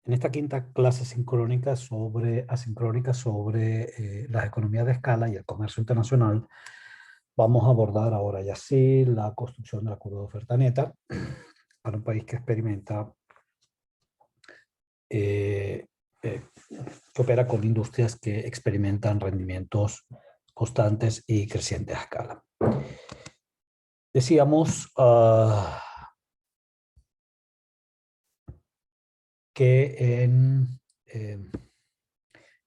En esta quinta clase asincrónica sobre las economías de escala y el comercio internacional, vamos a abordar ahora ya sí la construcción de la curva de oferta neta para un país que experimenta, eh, eh, que opera con industrias que experimentan rendimientos constantes y crecientes a escala. Decíamos que en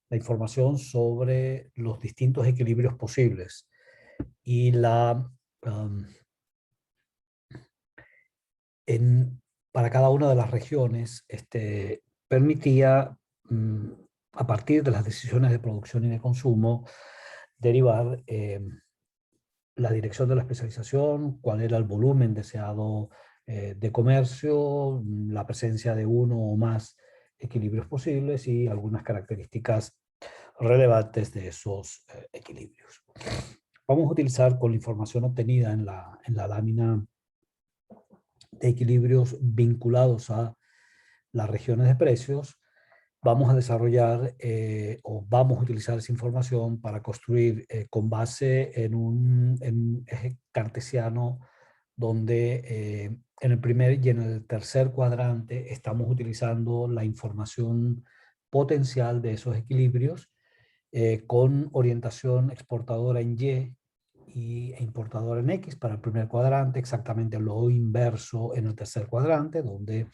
la información sobre los distintos equilibrios posibles y um, para cada una de las regiones permitía, a partir de las decisiones de producción y de consumo, derivar la dirección de la especialización, cuál era el volumen deseado de comercio, la presencia de uno o más equilibrios posibles y algunas características relevantes de esos equilibrios. Vamos a utilizar con la información obtenida en la lámina de equilibrios vinculados a las regiones de precios, vamos a desarrollar o vamos a utilizar esa información para construir con base en un eje cartesiano donde en el primer y en el tercer cuadrante estamos utilizando la información potencial de esos equilibrios con orientación exportadora en e importadora en X para el primer cuadrante, exactamente lo inverso en el tercer cuadrante, donde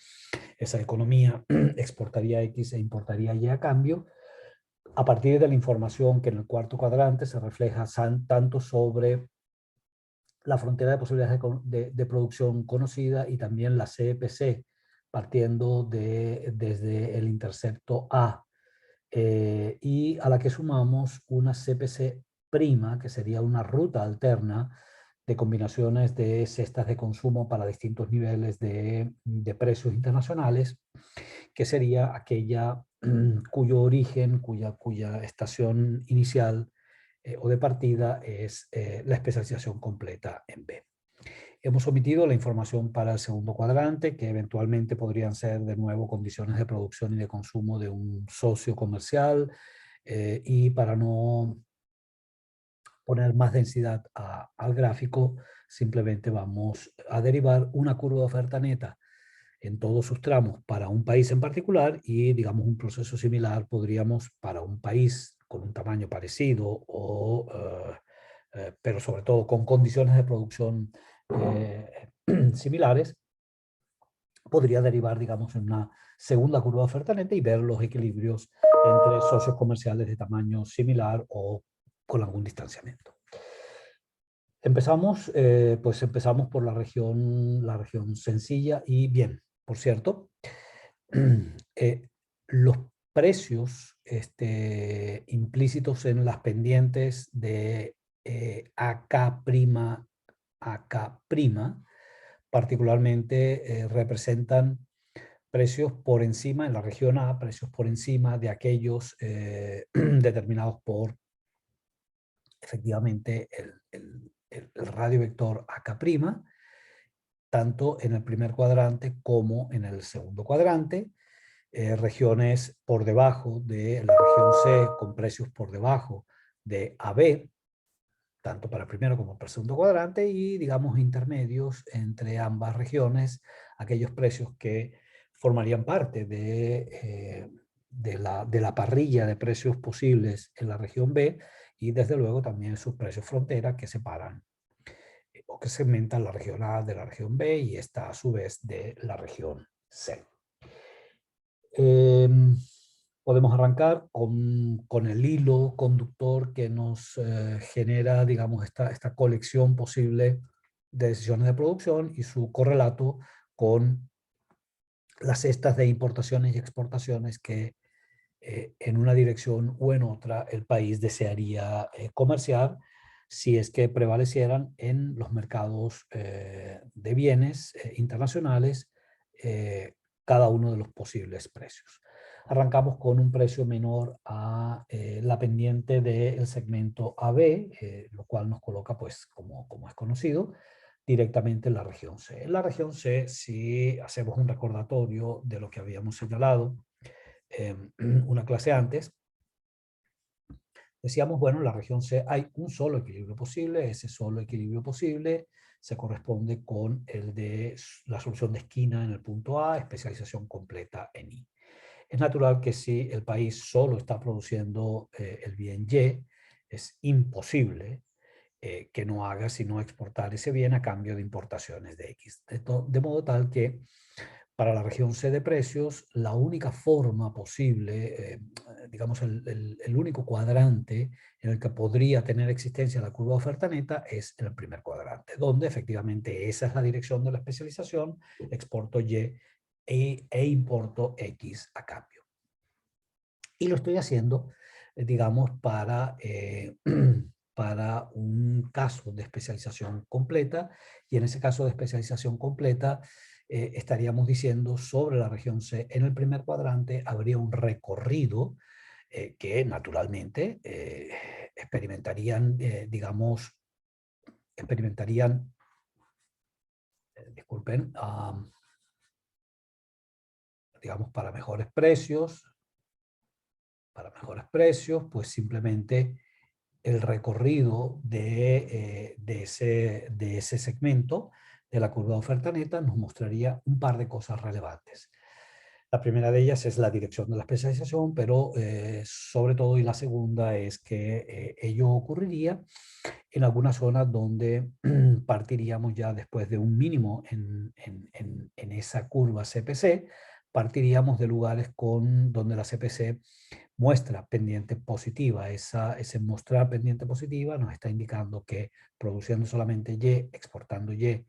esa economía exportaría X e importaría Y a cambio, a partir de la información que en el cuarto cuadrante se refleja tanto sobre la frontera de posibilidades de producción conocida y también la CPC, partiendo desde el intercepto A, y a la que sumamos una CPC prima, que sería una ruta alterna de combinaciones de cestas de consumo para distintos niveles de precios internacionales, que sería aquella cuyo origen, cuya estación inicial o de partida es la especialización completa en B. Hemos omitido la información para el segundo cuadrante, que eventualmente podrían ser de nuevo condiciones de producción y de consumo de un socio comercial, y para no poner más densidad al gráfico, simplemente vamos a derivar una curva de oferta neta en todos sus tramos para un país en particular y, digamos, un proceso similar podríamos para un país con un tamaño parecido pero sobre todo con condiciones de producción similares, podría derivar, digamos, en una segunda curva de oferta neta y ver los equilibrios entre socios comerciales de tamaño similar o con algún distanciamiento. Empezamos por la región sencilla y bien, por cierto, los precios implícitos en las pendientes de AK', particularmente representan precios por encima, en la región A, precios por encima de aquellos determinados por efectivamente el radio vector AK', tanto en el primer cuadrante como en el segundo cuadrante. Regiones por debajo de la región C con precios por debajo de AB, tanto para el primero como para el segundo cuadrante, y digamos intermedios entre ambas regiones, aquellos precios que formarían parte de la parrilla de precios posibles en la región B, y desde luego también sus precios frontera que separan o que segmentan la región A de la región B y esta a su vez de la región C. Podemos arrancar con el hilo conductor que nos genera, digamos, esta colección posible de decisiones de producción y su correlato con las cestas de importaciones y exportaciones que en una dirección u en otra el país desearía comerciar si es que prevalecieran en los mercados de bienes internacionales cada uno de los posibles precios. Arrancamos con un precio menor a la pendiente del segmento AB, lo cual nos coloca, pues, como es conocido, directamente en la región C. En la región C, si hacemos un recordatorio de lo que habíamos señalado una clase antes, decíamos, bueno, en la región C hay un solo equilibrio posible, ese solo equilibrio posible se corresponde con el de la solución de esquina en el punto A, especialización completa en I. Es natural que si el país solo está produciendo el bien Y, es imposible que no haga sino exportar ese bien a cambio de importaciones de X. De modo tal que para la región C de precios, la única forma posible, digamos el único cuadrante en el que podría tener existencia la curva oferta neta es en el primer cuadrante, donde efectivamente esa es la dirección de la especialización, exporto Y e importo X a cambio. Y lo estoy haciendo, digamos, para un caso de especialización completa, y en ese caso de especialización completa estaríamos diciendo sobre la región C en el primer cuadrante habría un recorrido que naturalmente experimentarían, disculpen, digamos, para mejores precios, pues simplemente el recorrido de ese segmento de la curva de oferta neta nos mostraría un par de cosas relevantes. La primera de ellas es la dirección de la especialización, pero sobre todo, y la segunda es que ello ocurriría en algunas zonas donde partiríamos ya después de un mínimo en esa curva CPC, partiríamos de lugares donde la CPC muestra pendiente positiva. Ese mostrar pendiente positiva nos está indicando que produciendo solamente Y, exportando Y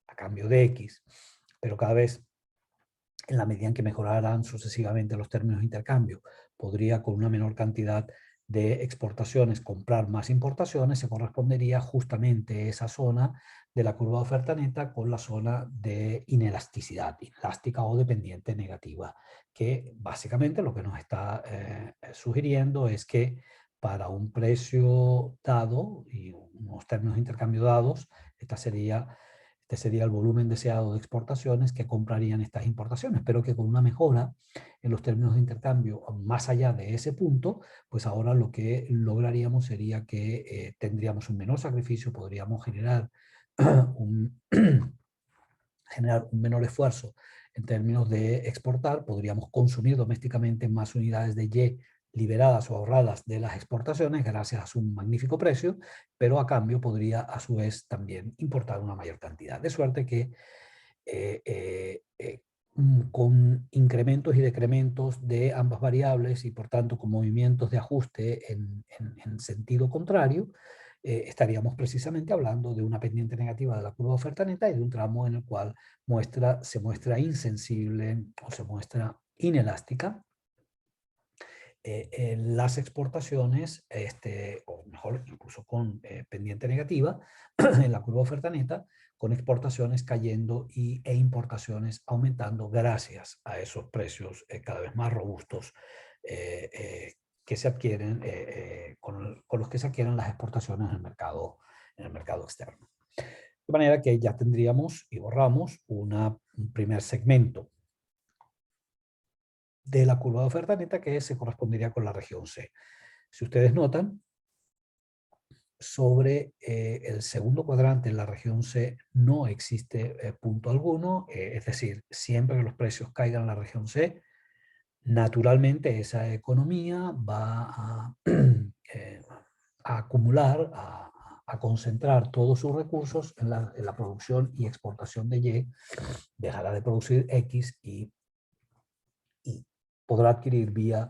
a cambio de X, pero cada vez en la medida en que mejoraran sucesivamente los términos de intercambio, podría con una menor cantidad de exportaciones comprar más importaciones, se correspondería justamente esa zona de la curva de oferta neta con la zona de inelasticidad, inelástica o dependiente negativa, que básicamente lo que nos está sugiriendo es que para un precio dado y unos términos de intercambio dados, este sería el volumen deseado de exportaciones que comprarían estas importaciones, pero que con una mejora en los términos de intercambio más allá de ese punto, pues ahora lo que lograríamos sería que tendríamos un menor sacrificio, podríamos generar un, generar un menor esfuerzo en términos de exportar, podríamos consumir domésticamente más unidades de Y liberadas o ahorradas de las exportaciones gracias a su magnífico precio, pero a cambio podría a su vez también importar una mayor cantidad. De suerte que con incrementos y decrementos de ambas variables y por tanto con movimientos de ajuste en sentido contrario, estaríamos precisamente hablando de una pendiente negativa de la curva de oferta neta y de un tramo en el cual se muestra insensible o se muestra inelástica en las exportaciones, o mejor, incluso con pendiente negativa en la curva de oferta neta, con exportaciones cayendo e importaciones aumentando gracias a esos precios cada vez más robustos que se adquieren, con los que se adquieren las exportaciones en el mercado externo. De manera que ya tendríamos y borramos un primer segmento de la curva de oferta neta que se correspondería con la región C. Si ustedes notan, sobre el segundo cuadrante en la región C no existe punto alguno, es decir, siempre que los precios caigan en la región C, naturalmente esa economía va a acumular, a concentrar todos sus recursos en la producción y exportación de Y, dejará de producir X y podrá adquirir vía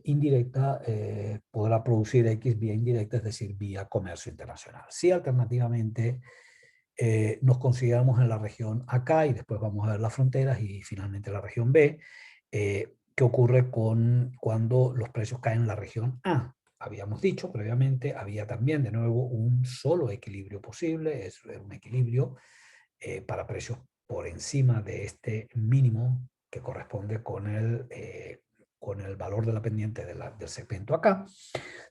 indirecta, podrá producir X vía indirecta, es decir, vía comercio internacional. Si alternativamente nos consideramos en la región AK y después vamos a ver las fronteras y finalmente la región B, ¿qué ocurre cuando los precios caen en la región A? Habíamos dicho previamente, había también de nuevo un solo equilibrio posible, es un equilibrio para precios por encima de este mínimo que corresponde con el valor de la pendiente del segmento acá,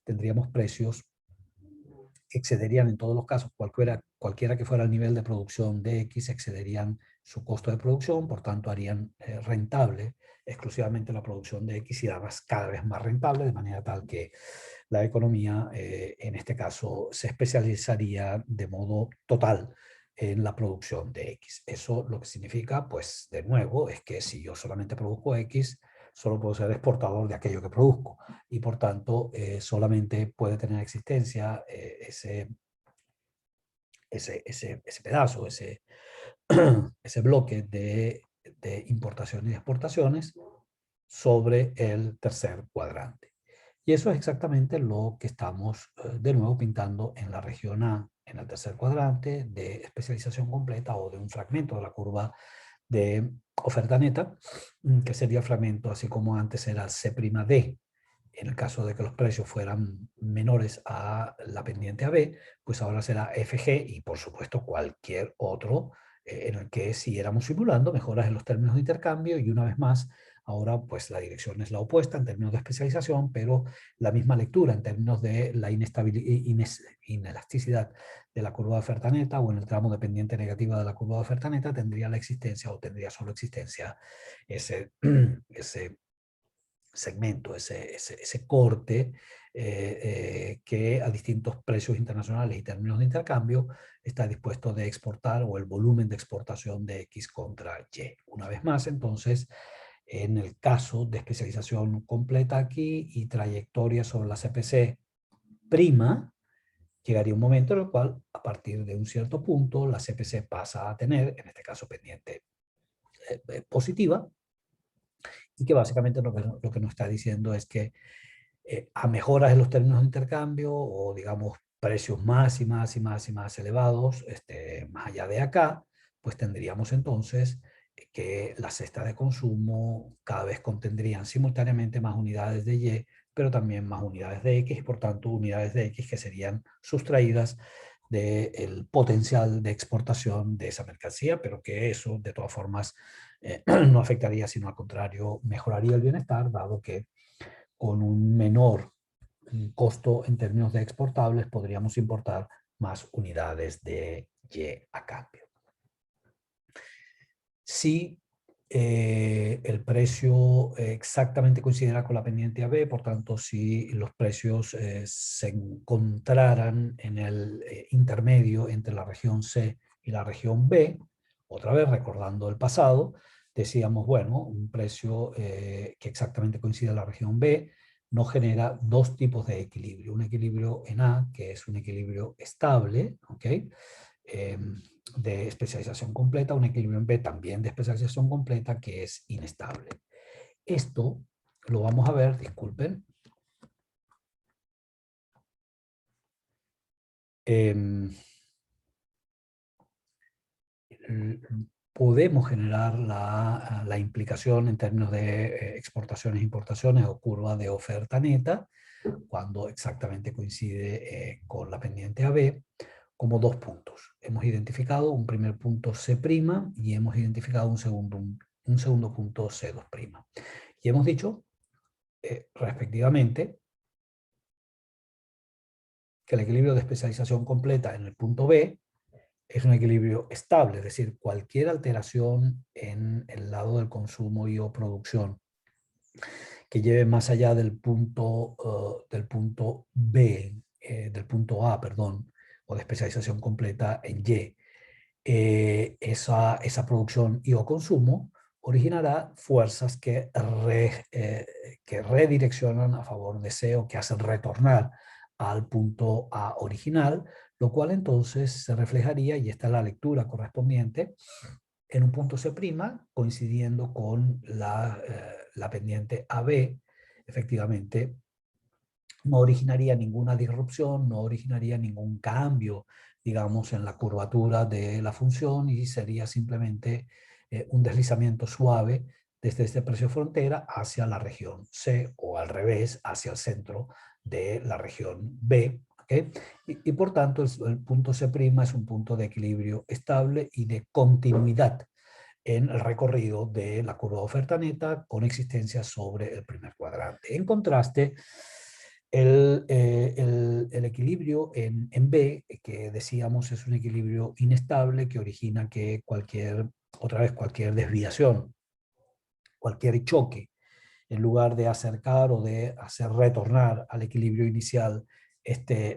tendríamos precios que excederían en todos los casos, cualquiera que fuera el nivel de producción de X, excederían su costo de producción, por tanto harían rentable exclusivamente la producción de X y darlas cada vez más rentable, de manera tal que la economía, en este caso, se especializaría de modo total en la producción de X. Eso lo que significa, pues, de nuevo, es que si yo solamente produzco X, solo puedo ser exportador de aquello que produzco y por tanto solamente puede tener existencia ese pedazo, ese bloque de importaciones y exportaciones sobre el tercer cuadrante. Y eso es exactamente lo que estamos de nuevo pintando en la región A, en el tercer cuadrante de especialización completa o de un fragmento de la curva de oferta neta, que sería el fragmento así como antes era C'D. En el caso de que los precios fueran menores a la pendiente AB, pues ahora será FG y por supuesto cualquier otro en el que siguiéramos simulando mejoras en los términos de intercambio y una vez más, ahora pues la dirección es la opuesta en términos de especialización, pero la misma lectura en términos de la inelasticidad de la curva de oferta neta o en el tramo de pendiente negativa de la curva de oferta neta tendría la existencia o tendría solo existencia ese, ese segmento, ese corte que a distintos precios internacionales y términos de intercambio está dispuesto de exportar o el volumen de exportación de X contra Y. Una vez más, entonces, en el caso de especialización completa aquí y trayectoria sobre la CPC prima, llegaría un momento en el cual, a partir de un cierto punto, la CPC pasa a tener, en este caso pendiente positiva, y que básicamente lo que nos está diciendo es que a mejoras en los términos de intercambio o digamos precios más y más y más y más elevados, más allá de acá, pues tendríamos entonces que las cestas de consumo cada vez contendrían simultáneamente más unidades de Y, pero también más unidades de X y por tanto unidades de X que serían sustraídas del potencial de exportación de esa mercancía, pero que eso de todas formas no afectaría, sino al contrario, mejoraría el bienestar, dado que con un menor costo en términos de exportables podríamos importar más unidades de Y a cambio. Si el precio exactamente coincidirá con la pendiente AB, por tanto, si los precios se encontraran en el intermedio entre la región C y la región B, otra vez recordando el pasado, decíamos, bueno, un precio que exactamente coincide en la región B nos genera dos tipos de equilibrio. Un equilibrio en A, que es un equilibrio estable, ¿ok? De especialización completa, un equilibrio en B también de especialización completa que es inestable. Esto lo vamos a ver, disculpen, podemos generar la implicación en términos de exportaciones e importaciones o curva de oferta neta cuando exactamente coincide con la pendiente AB como dos puntos. Hemos identificado un primer punto C' y hemos identificado un segundo punto C2'. Y hemos dicho, respectivamente, que el equilibrio de especialización completa en el punto B es un equilibrio estable, es decir, cualquier alteración en el lado del consumo y o producción que lleve más allá del punto B, del punto A, perdón, o de especialización completa en Y, esa producción y o consumo originará fuerzas que redireccionan a favor de C o que hacen retornar al punto A original, lo cual entonces se reflejaría, y esta es la lectura correspondiente, en un punto C', coincidiendo con la pendiente AB, efectivamente, no originaría ninguna disrupción, no originaría ningún cambio, digamos, en la curvatura de la función y sería simplemente un deslizamiento suave desde este precio frontera hacia la región C o al revés, hacia el centro de la región B. ¿Okay? Y por tanto, el punto C' es un punto de equilibrio estable y de continuidad en el recorrido de la curva de oferta neta con existencia sobre el primer cuadrante. En contraste, el equilibrio en B, que decíamos es un equilibrio inestable que origina que cualquier otra vez cualquier desviación, cualquier choque, en lugar de acercar o de hacer retornar al equilibrio inicial,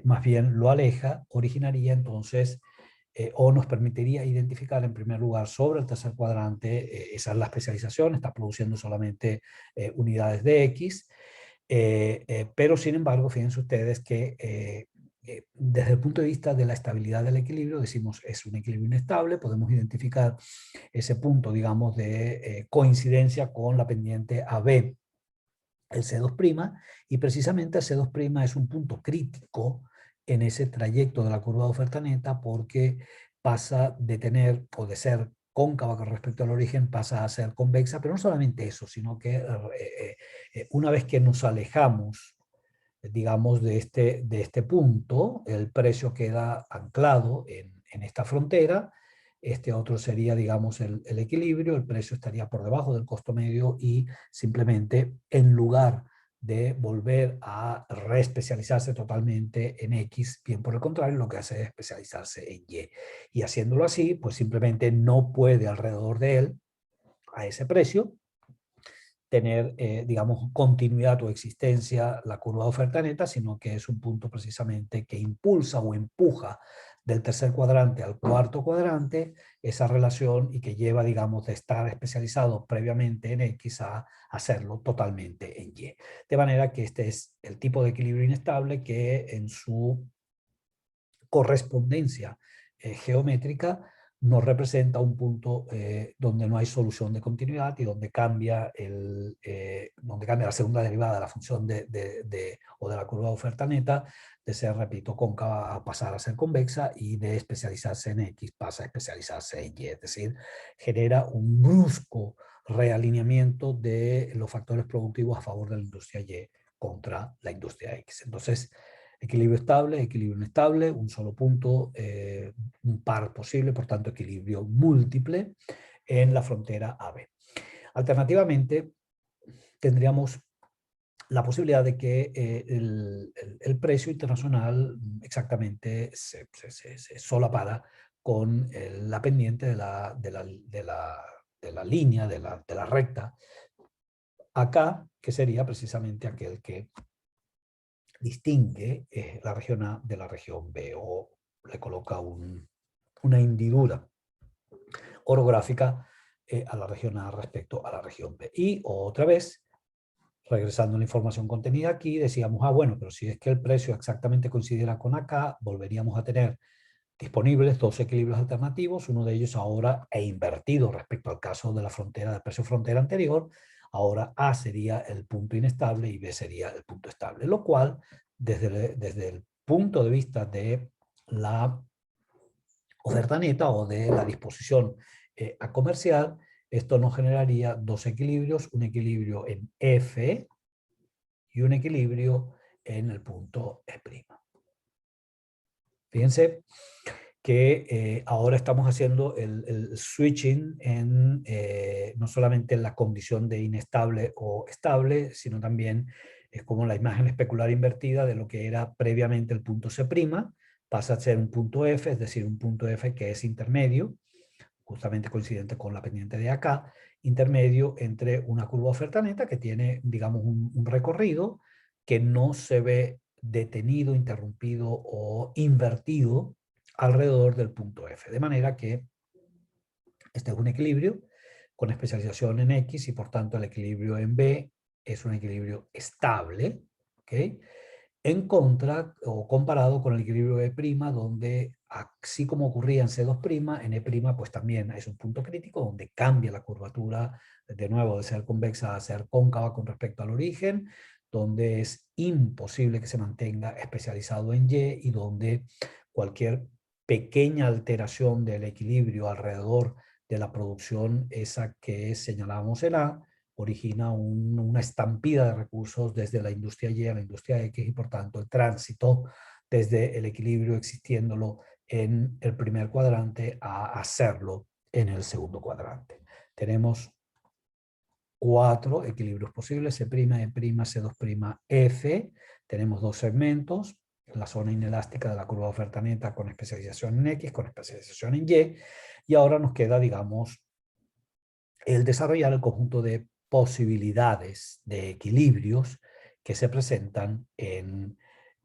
más bien lo aleja, originaría entonces o nos permitiría identificar en primer lugar sobre el tercer cuadrante, esa es la especialización, está produciendo solamente unidades de X, pero sin embargo, fíjense ustedes que desde el punto de vista de la estabilid'd del equilibrio, decimos es un equilibrio inestable, podemos identificar ese punto, digamos, de coincidencia con la pendiente AB, el C2', y precisamente el C2' es un punto crítico en ese trayecto de la curva de oferta neta porque pasa de tener o de ser cóncava con respecto al origen, pasa a ser convexa, pero no solamente eso, sino que una vez que nos alejamos, digamos, de este punto, el precio queda anclado en esta frontera. Este otro sería, digamos, el equilibrio, el precio estaría por debajo del costo medio y simplemente en lugar de volver a reespecializarse totalmente en X, bien por el contrario, lo que hace es especializarse en Y. Y haciéndolo así, pues simplemente no puede alrededor de él, a ese precio, tener, digamos, continuidad o existencia la curva de oferta neta, sino que es un punto precisamente que impulsa o empuja del tercer cuadrante al cuarto cuadrante esa relación y que lleva, digamos, de estar especializado previamente en X a hacerlo totalmente en Y. De manera que este es el tipo de equilibrio inestable que en su correspondencia geométrica nos representa un punto donde no hay solución de continuidad y donde cambia, donde cambia la segunda derivada de la función o de la curva de oferta neta de ser, repito, cóncava a pasar a ser convexa y de especializarse en X pasa a especializarse en Y. Es decir, genera un brusco realineamiento de los factores productivos a favor de la industria Y contra la industria X. Entonces, equilibrio estable, equilibrio inestable, un solo punto, un par posible, por tanto equilibrio múltiple en la frontera AB. Alternativamente, tendríamos la posibilidad de que el precio internacional exactamente se solapara con la pendiente de la línea, de la recta acá, que sería precisamente aquel que distingue la región A de la región B o le coloca una hendidura orográfica a la región A respecto a la región B. Y otra vez, regresando a la información contenida aquí, decíamos, bueno, pero si es que el precio exactamente coincidiera con acá, volveríamos a tener disponibles dos equilibrios alternativos, uno de ellos ahora invertido respecto al caso de la frontera, del precio frontera anterior. Ahora A sería el punto inestable y B sería el punto estable, lo cual desde el punto de vista de la oferta neta o de la disposición a comercial, esto nos generaría dos equilibrios, un equilibrio en F y un equilibrio en el punto E'. Fíjense que ahora estamos haciendo el switching en no solamente en la condición de inestable o estable, sino también es como la imagen especular invertida de lo que era previamente el punto C', pasa a ser un punto F, es decir, un punto F que es intermedio, justamente coincidente con la pendiente de acá, intermedio entre una curva oferta neta que tiene, digamos, un recorrido que no se ve detenido, interrumpido o invertido alrededor del punto F. De manera que este es un equilibrio con especialización en X y por tanto el equilibrio en B es un equilibrio estable, ¿ok? En contra o comparado con el equilibrio E', donde así como ocurría en C2', en E' pues también es un punto crítico donde cambia la curvatura de nuevo de ser convexa a ser cóncava con respecto al origen, donde es imposible que se mantenga especializado en Y y donde cualquier pequeña alteración del equilibrio alrededor de la producción, esa que señalamos en A, origina una estampida de recursos desde la industria Y a la industria X y por tanto el tránsito desde el equilibrio existiéndolo en el primer cuadrante a hacerlo en el segundo cuadrante. Tenemos cuatro equilibrios posibles, C', E', C2', F. Tenemos dos segmentos, la zona inelástica de la curva de oferta neta con especialización en X, con especialización en Y. Y ahora nos queda, digamos, el desarrollar el conjunto de posibilidades de equilibrios que se presentan en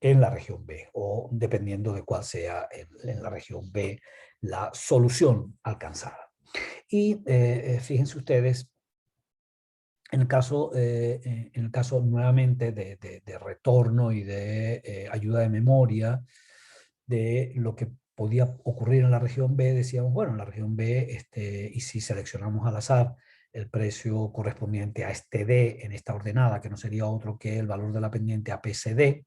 la región B, o dependiendo de cuál sea en la región B la solución alcanzada. Y fíjense ustedes, en el caso nuevamente de retorno y de ayuda de memoria de lo que podía ocurrir en la región B, decíamos, bueno, en la región B, y si seleccionamos al azar el precio correspondiente a este D en esta ordenada, que no sería otro que el valor de la pendiente APCD,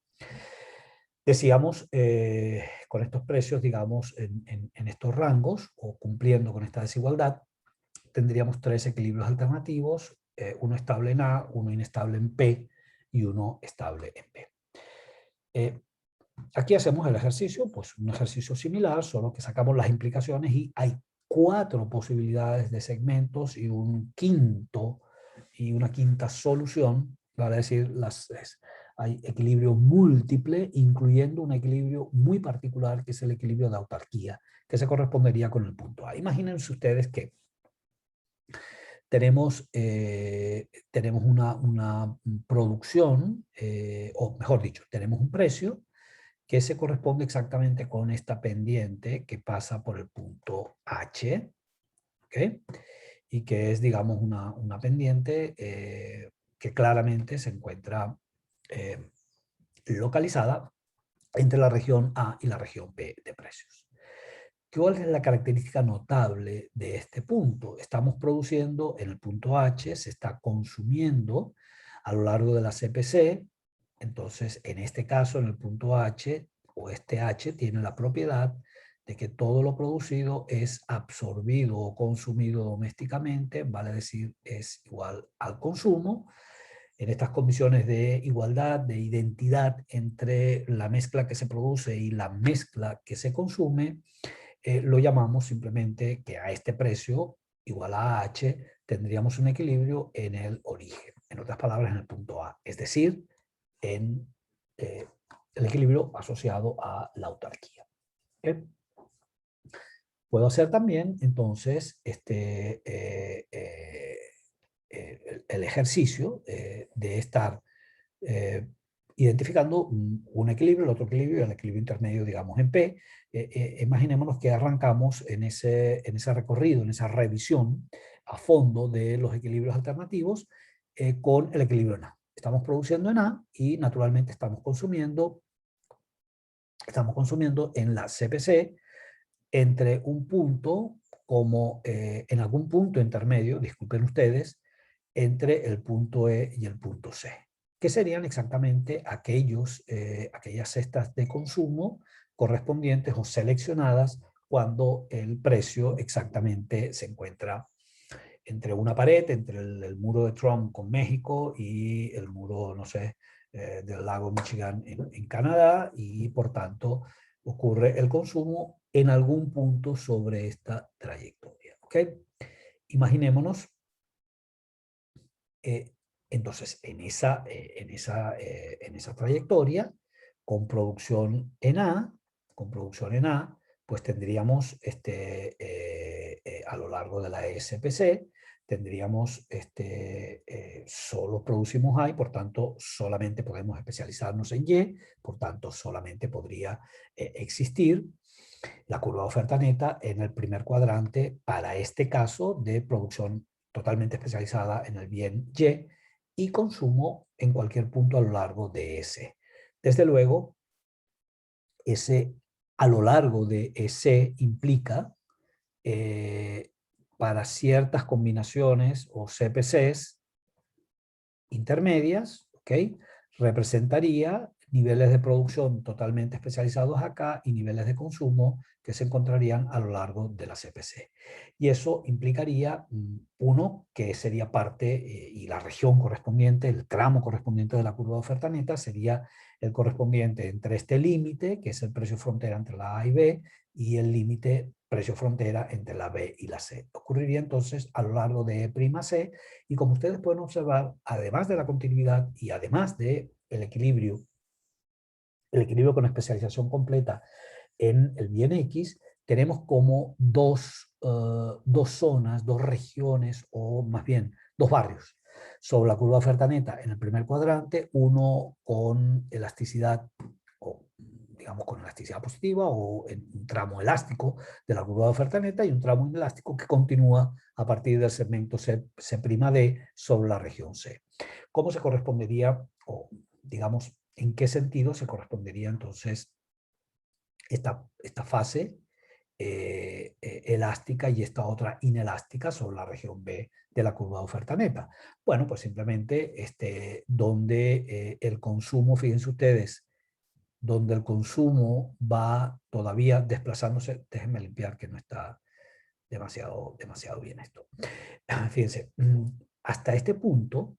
decíamos, con estos precios, digamos, en estos rangos, o cumpliendo con esta desigualdad, tendríamos tres equilibrios alternativos, uno estable en A, uno inestable en P y uno estable en P. Aquí hacemos el ejercicio, pues un ejercicio similar, solo que sacamos las implicaciones y hay 4 posibilidades de segmentos y una quinta solución, vale decir, hay equilibrio múltiple, incluyendo un equilibrio muy particular, que es el equilibrio de autarquía, que se correspondería con el punto A. Imagínense ustedes que tenemos una producción, o mejor dicho, tenemos un precio que se corresponde exactamente con esta pendiente que pasa por el punto H, ¿ok? Y que es, digamos, una pendiente que claramente se encuentra localizada entre la región A y la región B de precios. ¿Cuál es la característica notable de este punto? Estamos produciendo en el punto H, se está consumiendo a lo largo de la CPC. Entonces, en este caso, en el punto H, o este H tiene la propiedad de que todo lo producido es absorbido o consumido domésticamente, vale decir, es igual al consumo. En estas condiciones de igualdad, de identidad entre la mezcla que se produce y la mezcla que se consume, lo llamamos simplemente que a este precio igual a H tendríamos un equilibrio en el origen, en otras palabras en el punto A, es decir, en el equilibrio asociado a la autarquía. ¿Okay? Puedo hacer también entonces el ejercicio de estar identificando un equilibrio, el otro equilibrio, el equilibrio intermedio, digamos, en P. Imaginémonos que arrancamos en ese recorrido, en esa revisión a fondo de los equilibrios alternativos con el equilibrio en A. Estamos produciendo en A y naturalmente estamos consumiendo en la CPC entre un punto como en algún punto intermedio, disculpen ustedes, entre el punto E y el punto C, que serían exactamente aquellas cestas de consumo correspondientes o seleccionadas cuando el precio exactamente se encuentra entre una pared, entre el muro de Trump con México y el muro, no sé, del lago Michigan en Canadá, y por tanto ocurre el consumo en algún punto sobre esta trayectoria. ¿Ok? Imaginémonos entonces, en esa trayectoria, con producción en A, pues tendríamos a lo largo de la SPC, tendríamos solo producimos A y por tanto solamente podemos especializarnos en Y, por tanto solamente podría existir la curva de oferta neta en el primer cuadrante para este caso de producción totalmente especializada en el bien Y y consumo en cualquier punto a lo largo de S. Desde luego, ese a lo largo de S implica para ciertas combinaciones o CPCs intermedias, ¿ok? Representaría niveles de producción totalmente especializados acá y niveles de consumo que se encontrarían a lo largo de la CPC. Y eso implicaría, uno, que sería parte y la región correspondiente, el tramo correspondiente de la curva de oferta neta sería el correspondiente entre este límite, que es el precio frontera entre la A y B, y el límite precio frontera entre la B y la C. Ocurriría entonces a lo largo de E'(C), y como ustedes pueden observar, además de la continuidad y además de el equilibrio con especialización completa en el bien X, tenemos como dos dos zonas, dos regiones, o más bien dos barrios sobre la curva de oferta neta en el primer cuadrante, uno con elasticidad, o digamos con elasticidad positiva, o en un tramo elástico de la curva de oferta neta, y un tramo inelástico que continúa a partir del segmento C'D sobre la región C. ¿Cómo se correspondería, o digamos, en qué sentido se correspondería entonces esta fase elástica y esta otra inelástica sobre la región B de la curva de oferta neta? Bueno, pues simplemente donde el consumo, fíjense ustedes, donde el consumo va todavía desplazándose. Déjenme limpiar que no está demasiado bien esto. Fíjense, hasta este punto,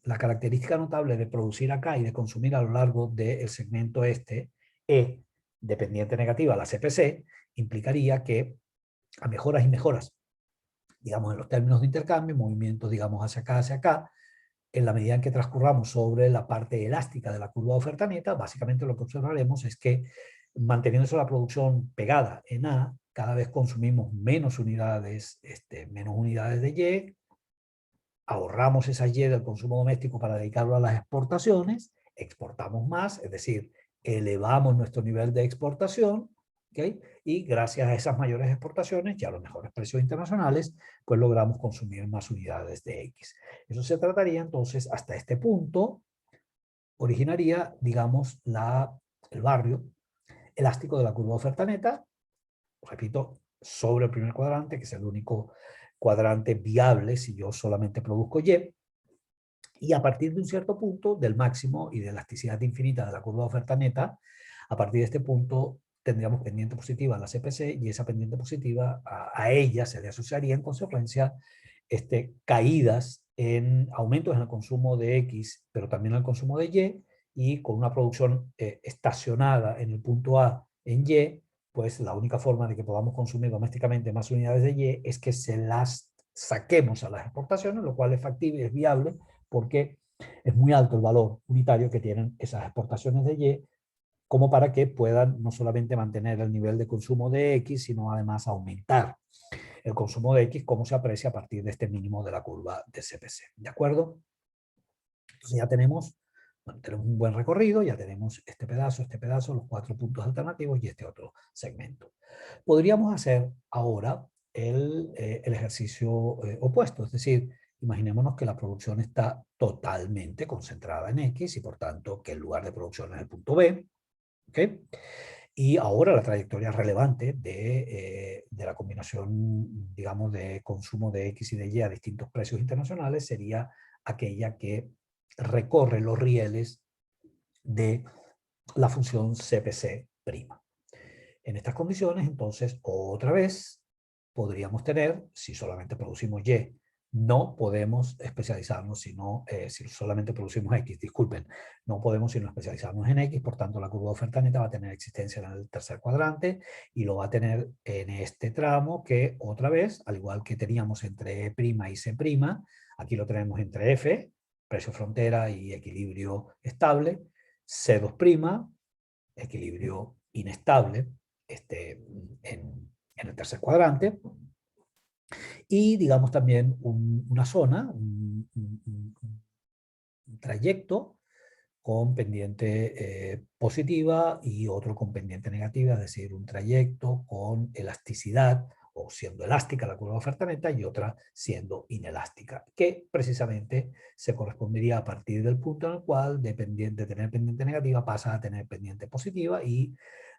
la característica notable de producir acá y de consumir a lo largo del segmento E, dependiente negativa, la CPC, implicaría que a mejoras y mejoras, digamos, en los términos de intercambio, movimientos, digamos, hacia acá, en la medida en que transcurramos sobre la parte elástica de la curva de oferta neta, básicamente lo que observaremos es que, manteniéndose la producción pegada en A, cada vez consumimos menos unidades de Y, ahorramos esa Y del consumo doméstico para dedicarlo a las exportaciones, exportamos más, es decir, elevamos nuestro nivel de exportación, ¿okay? Y gracias a esas mayores exportaciones y a los mejores precios internacionales, pues logramos consumir más unidades de X. Eso se trataría entonces, hasta este punto, originaría, digamos, el barrio elástico de la curva de oferta neta, repito, sobre el primer cuadrante, que es el único cuadrante viable si yo solamente produzco Y, y a partir de un cierto punto del máximo y de elasticidad infinita de la curva de oferta neta, a partir de este punto tendríamos pendiente positiva en la CPC, y esa pendiente positiva a ella se le asociaría en consecuencia caídas en aumentos en el consumo de X, pero también en el consumo de Y con una producción estacionada en el punto A en Y, pues la única forma de que podamos consumir domésticamente más unidades de Y es que se las saquemos a las exportaciones, lo cual es factible, es viable, porque es muy alto el valor unitario que tienen esas exportaciones de Y, como para que puedan no solamente mantener el nivel de consumo de X, sino además aumentar el consumo de X, como se aprecia a partir de este mínimo de la curva de CPC. ¿De acuerdo? Entonces ya tenemos, bueno, tenemos un buen recorrido, ya tenemos este pedazo, los 4 puntos alternativos y este otro segmento. Podríamos hacer ahora el ejercicio opuesto, es decir, imaginémonos que la producción está totalmente concentrada en X y por tanto que el lugar de producción es el punto B, ¿ok? Y ahora la trayectoria relevante de la combinación, digamos, de consumo de X y de Y a distintos precios internacionales sería aquella que recorre los rieles de la función CPC'. En estas condiciones, entonces, otra vez, podríamos tener, si solamente producimos Y, no podemos especializarnos si solamente producimos X, disculpen, no podemos sino especializarnos en X, por tanto la curva de oferta neta va a tener existencia en el tercer cuadrante y lo va a tener en este tramo que otra vez, al igual que teníamos entre E' y C', aquí lo tenemos entre F, precio frontera y equilibrio estable, C2', equilibrio inestable, en el tercer cuadrante, y digamos también una zona, un trayecto con pendiente positiva y otro con pendiente negativa, es decir, un trayecto con elasticidad o siendo elástica la curva de oferta neta y otra siendo inelástica, que precisamente se correspondería a partir del punto en el cual de tener pendiente negativa pasa a tener pendiente positiva y,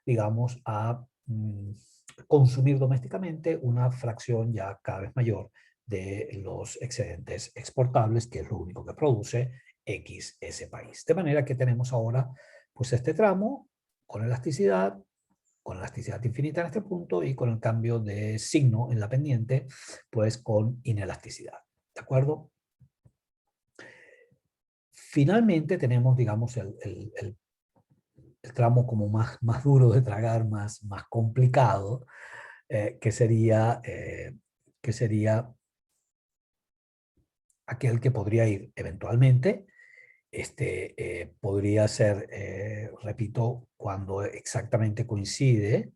digamos, a consumir domésticamente una fracción ya cada vez mayor de los excedentes exportables, que es lo único que produce X ese país. De manera que tenemos ahora pues este tramo con elasticidad infinita en este punto y con el cambio de signo en la pendiente, pues con inelasticidad. ¿De acuerdo? Finalmente tenemos, digamos, el tramo como más duro de tragar, más complicado, que sería aquel que podría ir eventualmente. Podría ser, repito, cuando exactamente coincide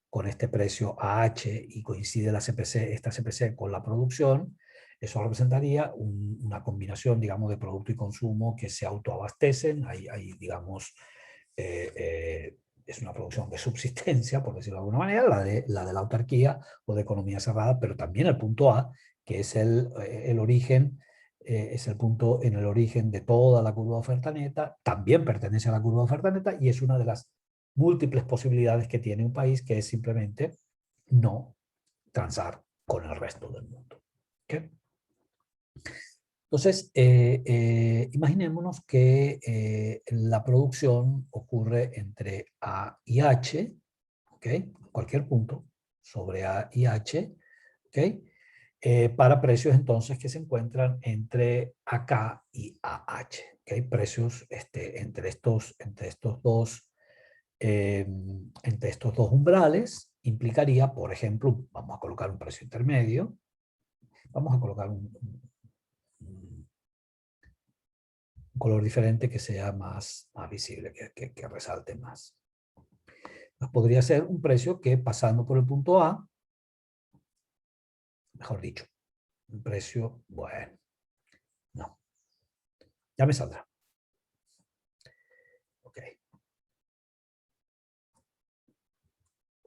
con este precio AH y coincide la CPC, esta CPC con la producción, eso representaría una combinación, digamos, de producto y consumo que se autoabastecen. Hay digamos, es una producción de subsistencia, por decirlo de alguna manera, la de la autarquía o de economía cerrada, pero también el punto A, que es el origen, es el punto en el origen de toda la curva de oferta neta, también pertenece a la curva de oferta neta y es una de las múltiples posibilidades que tiene un país, que es simplemente no transar con el resto del mundo. ¿Okay? Entonces, imaginémonos que la producción ocurre entre A y H, ¿okay? Cualquier punto sobre A y H, ¿okay? Para precios entonces que se encuentran entre AK y AH, ¿okay? Precios entre estos dos umbrales implicaría, por ejemplo, vamos a colocar un precio intermedio, vamos a colocar un color diferente que sea más visible, que resalte más. Pues podría ser un precio que pasando por el punto A, mejor dicho, un precio, bueno, no, ya me saldrá. Ok.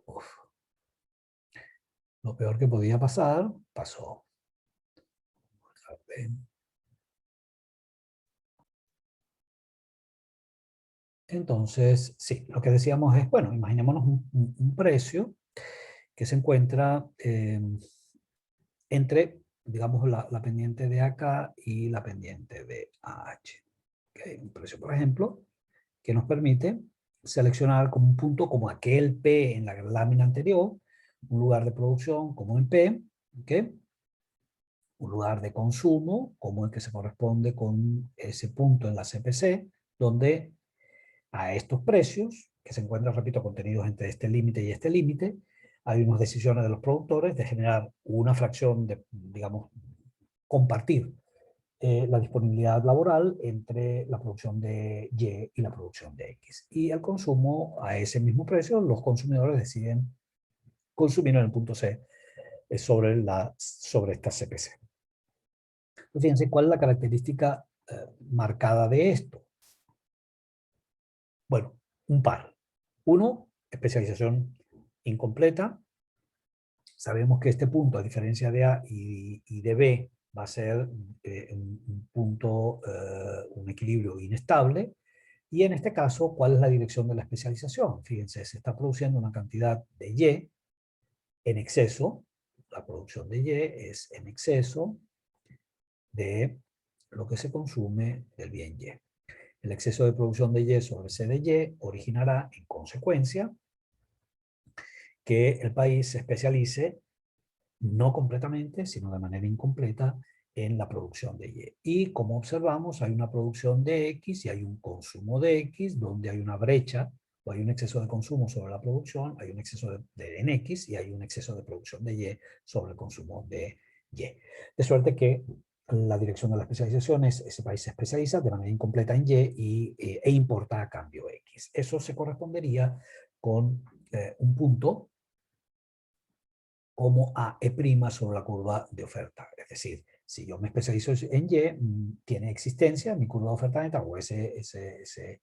Uf. Lo peor que podía pasar, pasó. Entonces, sí, lo que decíamos es, bueno, imaginémonos un precio que se encuentra entre, digamos, la pendiente de AK y la pendiente de AH. ¿Okay? Un precio, por ejemplo, que nos permite seleccionar como un punto como aquel P en la lámina anterior, un lugar de producción como el P, ¿okay? Un lugar de consumo como el que se corresponde con ese punto en la CPC, donde a estos precios, que se encuentran, repito, contenidos entre este límite y este límite, hay unas decisiones de los productores de generar una fracción de, digamos, compartir la disponibilidad laboral entre la producción de Y y la producción de X. Y el consumo a ese mismo precio, los consumidores deciden consumir en el punto C sobre esta CPC. Entonces, fíjense, ¿cuál es la característica marcada de esto? Bueno, un par. Uno, especialización incompleta. Sabemos que este punto, a diferencia de A y de B, va a ser un punto, un equilibrio inestable. Y en este caso, ¿cuál es la dirección de la especialización? Fíjense, se está produciendo una cantidad de Y en exceso. La producción de Y es en exceso de lo que se consume del bien Y. El exceso de producción de Y sobre C de Y originará, en consecuencia, que el país se especialice no completamente, sino de manera incompleta en la producción de Y. Y como observamos, hay una producción de X y hay un consumo de X, donde hay una brecha o hay un exceso de consumo sobre la producción, hay un exceso en X y hay un exceso de producción de Y sobre el consumo de Y. De suerte que la dirección de la especialización es, ese país se especializa de manera incompleta en e importa a cambio X. Eso se correspondería con un punto como AE' sobre la curva de oferta. Es decir, si yo me especializo en Y, tiene existencia mi curva de oferta neta o ese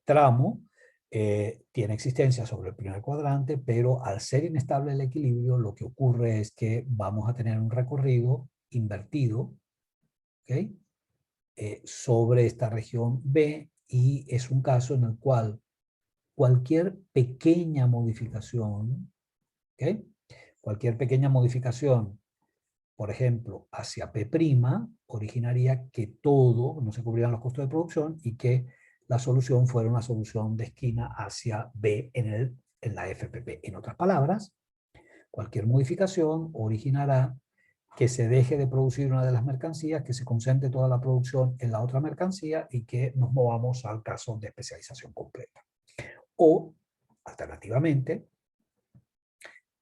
tramo tiene existencia sobre el primer cuadrante, pero al ser inestable el equilibrio, lo que ocurre es que vamos a tener un recorrido invertido, ¿okay? Sobre esta región B, y es un caso en el cual cualquier pequeña modificación, ¿okay? Cualquier pequeña modificación, por ejemplo, hacia P', originaría que todo, no se cubrieran los costos de producción y que la solución fuera una solución de esquina hacia B en la FPP. En otras palabras, cualquier modificación originará que se deje de producir una de las mercancías, que se concentre toda la producción en la otra mercancía y que nos movamos al caso de especialización completa. O, alternativamente,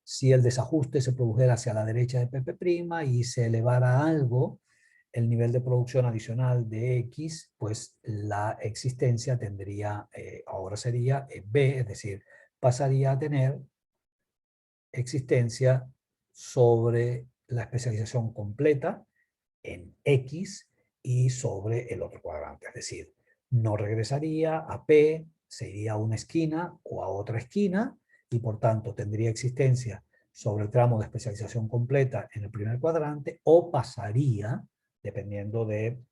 si el desajuste se produjera hacia la derecha de P' y se elevara algo el nivel de producción adicional de X, pues la existencia tendría, ahora sería B, es decir, pasaría a tener existencia sobre la especialización completa en X y sobre el otro cuadrante. Es decir, no regresaría a P, se iría a una esquina o a otra esquina y por tanto tendría existencia sobre el tramo de especialización completa en el primer cuadrante o pasaría, dependiendo del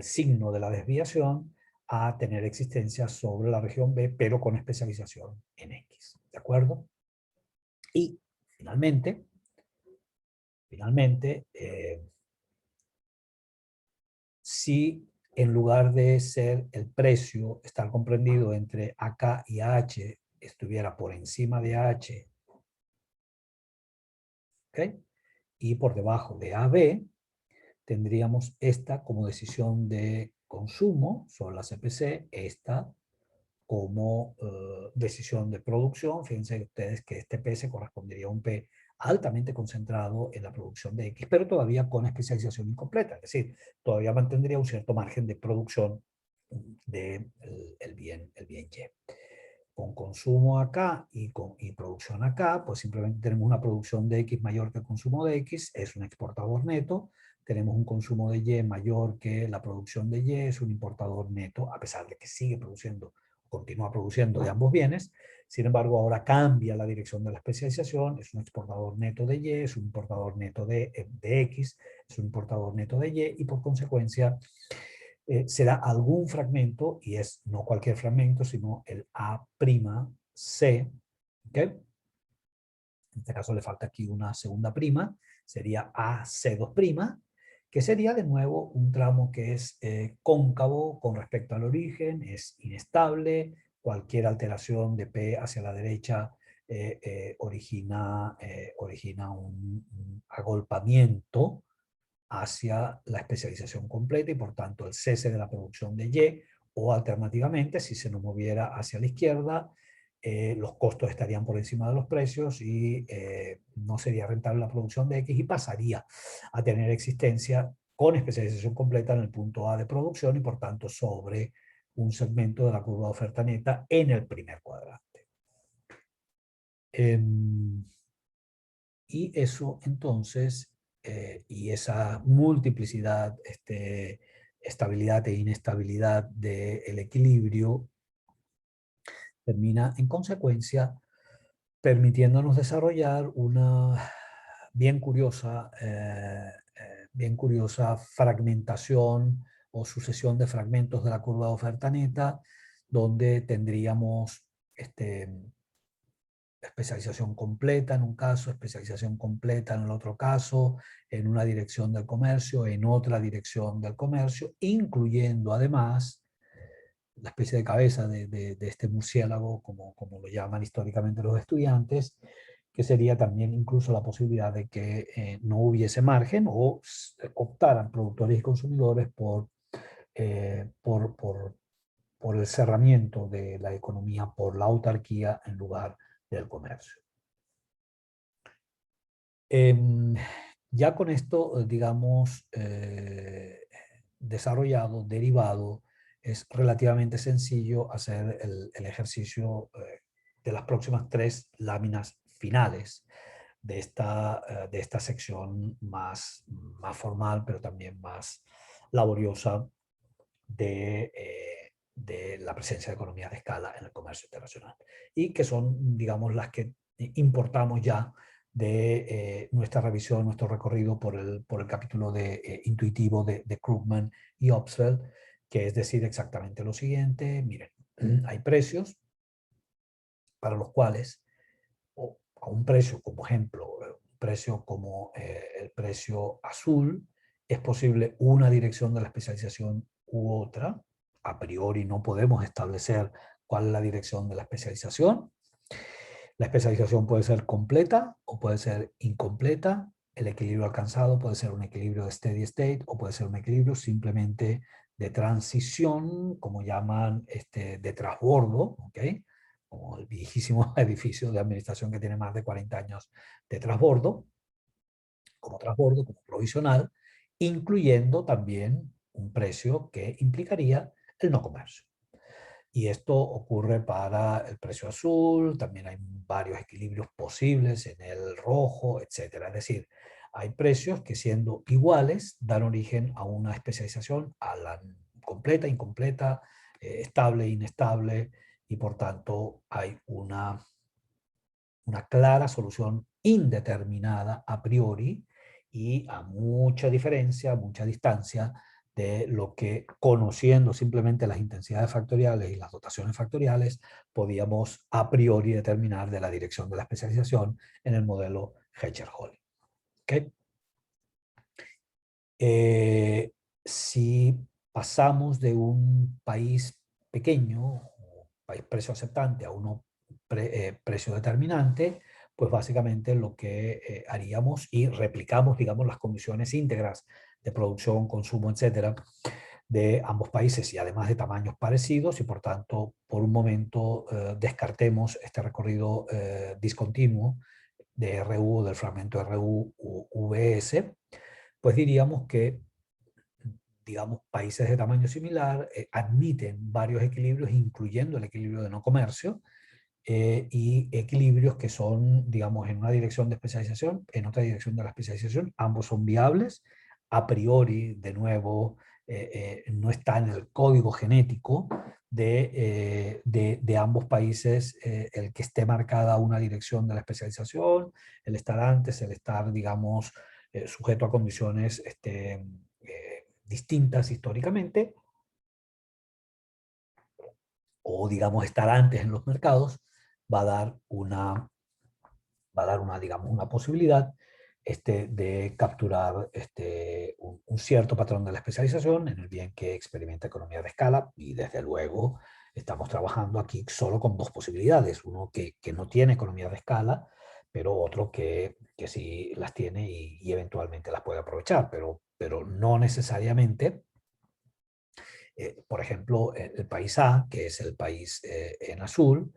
signo de la desviación, a tener existencia sobre la región B, pero con especialización en X. ¿De acuerdo? Y finalmente, si en lugar de ser el precio, estar comprendido entre AK y AH, estuviera por encima de AH, ¿okay? Y por debajo de AB, tendríamos esta como decisión de consumo sobre la CPC, esta como decisión de producción. Fíjense ustedes que este P se correspondería a un P altamente concentrado en la producción de X, pero todavía con especialización incompleta, es decir, todavía mantendría un cierto margen de producción del el bien Y. Con consumo acá y producción acá, pues simplemente tenemos una producción de X mayor que el consumo de X, es un exportador neto. Tenemos un consumo de Y mayor que la producción de Y, es un importador neto, a pesar de que sigue produciendo, continúa produciendo de ambos bienes. Sin embargo, ahora cambia la dirección de la especialización, es un exportador neto de Y, es un importador neto de X, es un importador neto de Y, y por consecuencia será algún fragmento, y es no cualquier fragmento, sino el A'C, ¿okay? En este caso le falta aquí una segunda prima, sería AC2', que sería de nuevo un tramo que es cóncavo con respecto al origen, es inestable, cualquier alteración de P hacia la derecha origina un agolpamiento hacia la especialización completa y por tanto el cese de la producción de Y, o alternativamente, si se nos moviera hacia la izquierda, los costos estarían por encima de los precios y no sería rentable la producción de X y pasaría a tener existencia con especialización completa en el punto A de producción y por tanto sobre un segmento de la curva de oferta neta en el primer cuadrante. Y eso entonces, y esa multiplicidad, estabilidad e inestabilidad del equilibrio, termina en consecuencia permitiéndonos desarrollar una bien curiosa fragmentación o sucesión de fragmentos de la curva de oferta neta, donde tendríamos especialización completa en un caso, especialización completa en el otro caso, en una dirección del comercio, en otra dirección del comercio, incluyendo además la especie de cabeza de este murciélago, como lo llaman históricamente los estudiantes, que sería también incluso la posibilidad de que no hubiese margen o optaran productores y consumidores por el cerramiento de la economía, por la autarquía en lugar del comercio. Ya con esto, digamos, desarrollado, derivado, es relativamente sencillo hacer el ejercicio de las próximas 3 láminas finales de esta sección más formal, pero también más laboriosa de la presencia de economías de escala en el comercio internacional. Y que son, digamos, las que importamos ya de nuestra revisión, nuestro recorrido por el capítulo intuitivo de Krugman y Obstfeld, que es decir exactamente lo siguiente. Miren, hay precios para los cuales, o a un precio, como ejemplo, un precio como el precio azul, es posible una dirección de la especialización u otra. A priori no podemos establecer cuál es la dirección de la especialización. La especialización puede ser completa o puede ser incompleta. El equilibrio alcanzado puede ser un equilibrio de steady state o puede ser un equilibrio simplemente de transición, como llaman de transbordo, ¿ok? Como el viejísimo edificio de administración que tiene más de 40 años de transbordo, como provisional, incluyendo también un precio que implicaría el no comercio. Y esto ocurre para el precio azul, también hay varios equilibrios posibles en el rojo, etcétera. Es decir, hay precios que siendo iguales dan origen a una especialización, a la completa, incompleta, estable, inestable, y por tanto hay una clara solución indeterminada a priori y a mucha diferencia, a mucha distancia de lo que, conociendo simplemente las intensidades factoriales y las dotaciones factoriales, podíamos a priori determinar de la dirección de la especialización en el modelo Hecher-Hall. ¿Okay? Si pasamos de un país pequeño, país precio aceptante, a uno precio determinante, pues básicamente lo que haríamos y replicamos, digamos, las condiciones íntegras de producción, consumo, etcétera, de ambos países y además de tamaños parecidos y por tanto, por un momento, descartemos este recorrido discontinuo de RU, del fragmento RU VS, pues diríamos que, digamos, países de tamaño similar admiten varios equilibrios, incluyendo el equilibrio de no comercio, y equilibrios que son, digamos, en una dirección de especialización, en otra dirección de la especialización, ambos son viables, a priori, de nuevo, no está en el código genético de ambos países el que esté marcada una dirección de la especialización, el estar antes, el estar, digamos, sujeto a condiciones distintas históricamente, o digamos estar antes en los mercados, va a dar una, digamos, una posibilidad de capturar un cierto patrón de la especialización en el bien que experimenta economía de escala, y desde luego estamos trabajando aquí solo con dos posibilidades, uno que no tiene economía de escala, pero otro que sí las tiene y eventualmente las puede aprovechar, pero no necesariamente. Por ejemplo, el país A, que es el país en azul,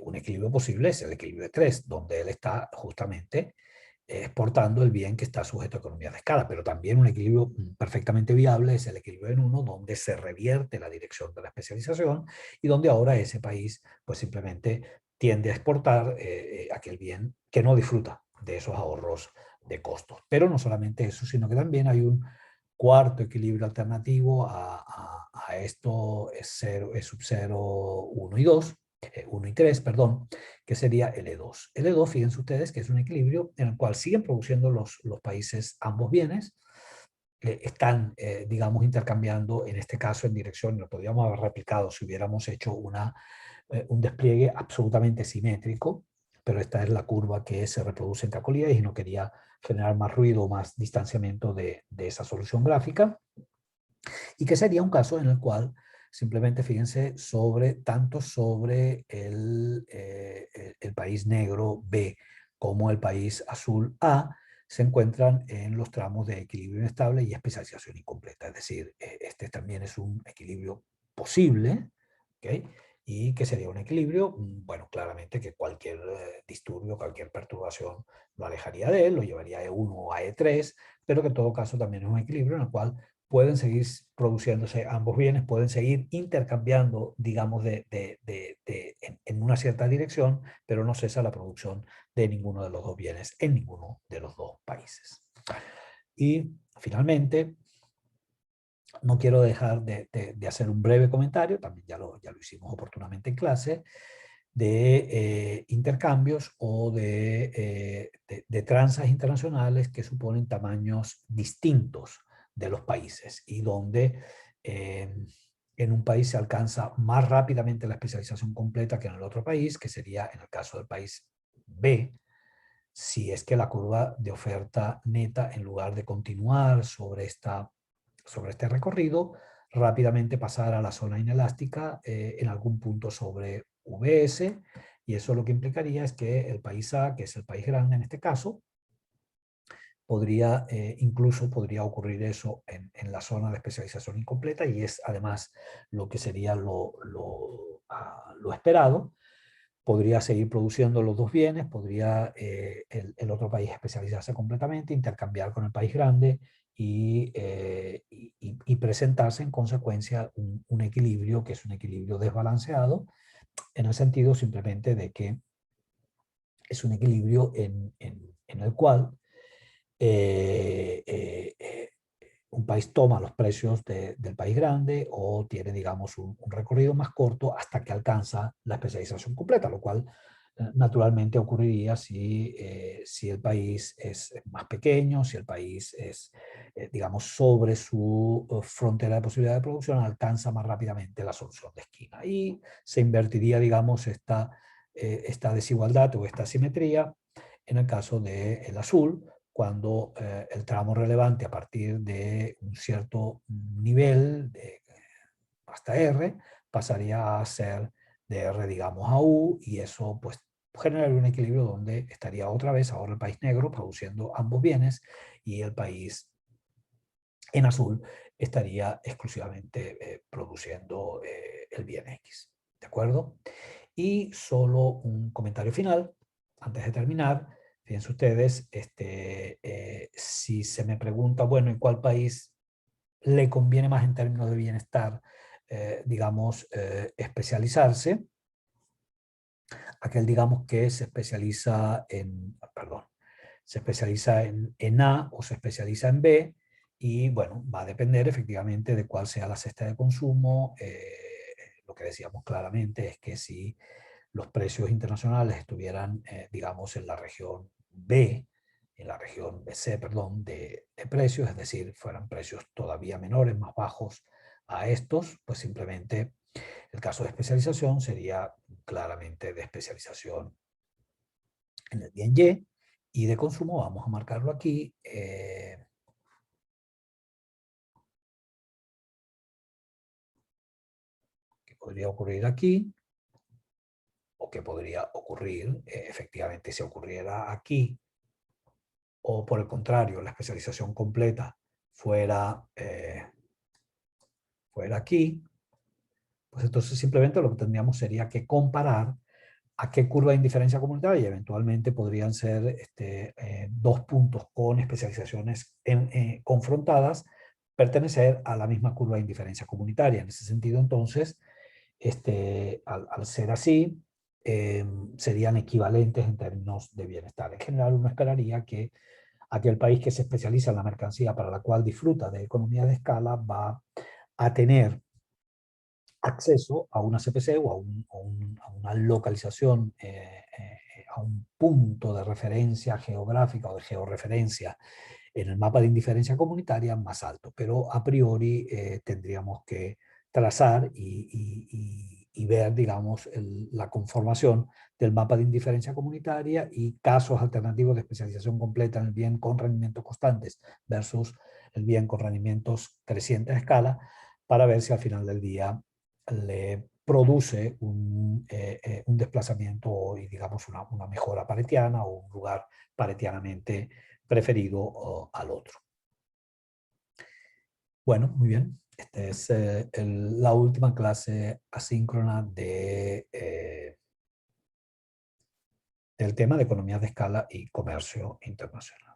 un equilibrio posible es el equilibrio de 3, donde él está justamente exportando el bien que está sujeto a economías de escala, pero también un equilibrio perfectamente viable es el equilibrio en 1, donde se revierte la dirección de la especialización y donde ahora ese país pues simplemente tiende a exportar aquel bien que no disfruta de esos ahorros de costos. Pero no solamente eso, sino que también hay un cuarto equilibrio alternativo a esto, es sub 0, 1 y 2, 1 y 3, perdón, que sería el E2. El E2, fíjense ustedes que es un equilibrio en el cual siguen produciendo los países ambos bienes, están, digamos, intercambiando, en este caso en dirección, lo podríamos haber replicado si hubiéramos hecho un despliegue absolutamente simétrico, pero esta es la curva que se reproduce en Cacolíes y no quería generar más ruido o más distanciamiento de esa solución gráfica, y que sería un caso en el cual simplemente fíjense tanto sobre el país negro B como el país azul A se encuentran en los tramos de equilibrio inestable y especialización incompleta. Es decir, este también es un equilibrio posible, ¿okay? Y que sería un equilibrio, bueno, claramente que cualquier disturbio, cualquier perturbación lo alejaría de él, lo llevaría a E1 o a E3, pero que en todo caso también es un equilibrio en el cual pueden seguir produciéndose ambos bienes, pueden seguir intercambiando, digamos, en una cierta dirección, pero no cesa la producción de ninguno de los dos bienes en ninguno de los dos países. Y finalmente, no quiero dejar de hacer un breve comentario, también ya lo hicimos oportunamente en clase, de intercambios o de tranzas internacionales que suponen tamaños distintos de los países y donde en un país se alcanza más rápidamente la especialización completa que en el otro país, que sería en el caso del país B, si es que la curva de oferta neta, en lugar de continuar sobre este recorrido, rápidamente pasar a la zona inelástica en algún punto sobre VS, y eso lo que implicaría es que el país A, que es el país grande en este caso, incluso podría ocurrir eso en la zona de especialización incompleta, y es además lo que sería lo esperado. Podría seguir produciendo los dos bienes, podría el otro país especializarse completamente, intercambiar con el país grande y y presentarse en consecuencia un equilibrio que es un equilibrio desbalanceado, en el sentido simplemente de que es un equilibrio en el cual eh, eh, eh, un país toma los precios del país grande o tiene, digamos, un recorrido más corto hasta que alcanza la especialización completa, lo cual naturalmente ocurriría si el país es más pequeño, si el país es, digamos, sobre su frontera de posibilidad de producción, alcanza más rápidamente la solución de esquina. Y se invertiría, digamos, esta desigualdad o esta asimetría en el caso del azul, cuando el tramo relevante a partir de un cierto nivel hasta R pasaría a ser de R, digamos, a U, y eso pues generaría un equilibrio donde estaría otra vez ahora el país negro produciendo ambos bienes y el país en azul estaría exclusivamente produciendo el bien X. ¿De acuerdo? Y solo un comentario final, antes de terminar. Fíjense ustedes, si se me pregunta, bueno, ¿en cuál país le conviene más en términos de bienestar, digamos, especializarse? Aquel, digamos, que se especializa perdón, se especializa en A o se especializa en B, y bueno, va a depender efectivamente de cuál sea la cesta de consumo. Lo que decíamos claramente es que si los precios internacionales estuvieran, digamos, en la región B, en la región C, perdón, de precios, es decir, fueran precios todavía menores, más bajos a estos, pues simplemente el caso de especialización sería claramente de especialización en el bien y de consumo vamos a marcarlo aquí. Que podría ocurrir aquí, o que podría ocurrir, efectivamente, si ocurriera aquí, o por el contrario, la especialización completa fuera aquí, pues entonces simplemente lo que tendríamos sería que comparar a qué curva de indiferencia comunitaria, y eventualmente podrían ser dos puntos con especializaciones confrontadas, pertenecer a la misma curva de indiferencia comunitaria. En ese sentido, entonces, al ser así, serían equivalentes en términos de bienestar. En general, uno esperaría que aquel país que se especializa en la mercancía para la cual disfruta de economía de escala va a tener acceso a una CPC o a una localización, a un punto de referencia geográfica o de georreferencia en el mapa de indiferencia comunitaria más alto. Pero a priori tendríamos que trazar y ver, digamos, la conformación del mapa de indiferencia comunitaria y casos alternativos de especialización completa en el bien con rendimientos constantes versus el bien con rendimientos crecientes a escala, para ver si al final del día le produce un desplazamiento y, digamos, una mejora paretiana o un lugar paretianamente preferido al otro. Bueno, muy bien. Esta es la última clase asíncrona del tema de economías de escala y comercio internacional.